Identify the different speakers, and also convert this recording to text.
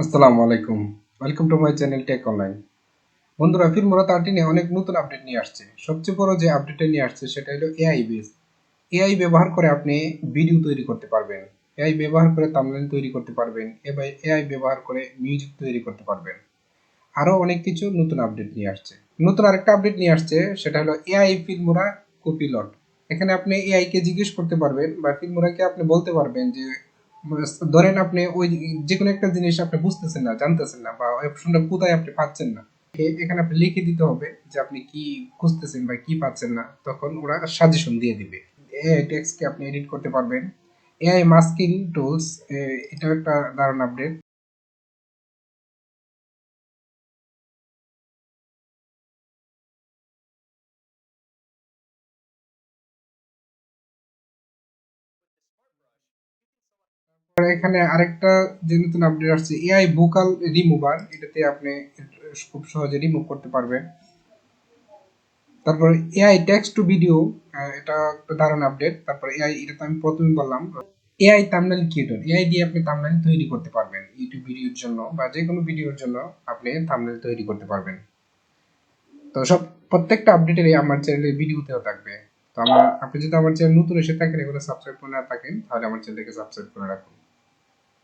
Speaker 1: আসসালামু আলাইকুম, welcome to my channel Tech Online. বন্ধুরা, ফিল্মোরা 13 অনেক নতুন আপডেট নিয়ে আসছে। সবচেয়ে বড় যে আপডেটটা নিয়ে আসছে সেটা হলো এআই বেস। এআই ব্যবহার করে আপনি ভিডিও তৈরি করতে পারবেন, এআই ব্যবহার করে থাম্বনেল তৈরি করতে পারবেন, এবার এআই ব্যবহার করে মিউজিক তৈরি করতে পারবেন। আরো অনেক কিছু নতুন আপডেট নিয়ে আসছে। নতুন আরেকটা আপডেট নিয়ে আসছে, সেটা হলো এআই ফিল্মোরা কপিলট। এখানে আপনি এআই কে জিজ্ঞেস করতে পারবেন বা ফিল্মোরাকে আপনি বলতে পারবেন যে ধরেন আপনি ওই যে কোনো একটা জিনিস আপনি বুঝতেছেন না, জানতেছেন না, বা অপশনটা কোথায় আপনি পাচ্ছেন না, এখানে আপনি লিখে দিতে হবে যে আপনি কি খুঁজতেছেন বা কি পাচ্ছেন না, তখন ওরা সাজেশন দিয়ে দিবে। এআই টেক্সট কে আপনি এডিট করতে পারবেন। এআই মাস্কিং টুলস, এটা একটা দারুণ আপডেট। আর এখানে আরেকটা যে নতুন আপডেট আসছে, এআই ভোকাল রিমুভার, এটাতে আপনি খুব সহজে রিমুভ করতে পারবেন। তারপর এআই টেক্সট টু ভিডিও, এটা একটা দারুণ আপডেট। তারপর এআই, এটা তো আমি প্রথমে বললাম। এআই থাম্বনেল ক্রিয়েটর, এআই দিয়ে আপনি থাম্বনেল তৈরি করতে পারবেন ইউটিউব ভিডিওর জন্য বা যে কোনো ভিডিওর জন্য আপনি থাম্বনেল তৈরি করতে পারবেন। তো সব প্রত্যেকটা আপডেটেরই আমার চ্যানেলে ভিডিওতেও থাকবে। তো আপনি যদি আমার চ্যানেল নতুন এসে থাকেন, এগুলো সাবস্ক্রাইব করে না থাকেন, তাহলে আমার চ্যানেলকে সাবস্ক্রাইব করে রাখুন।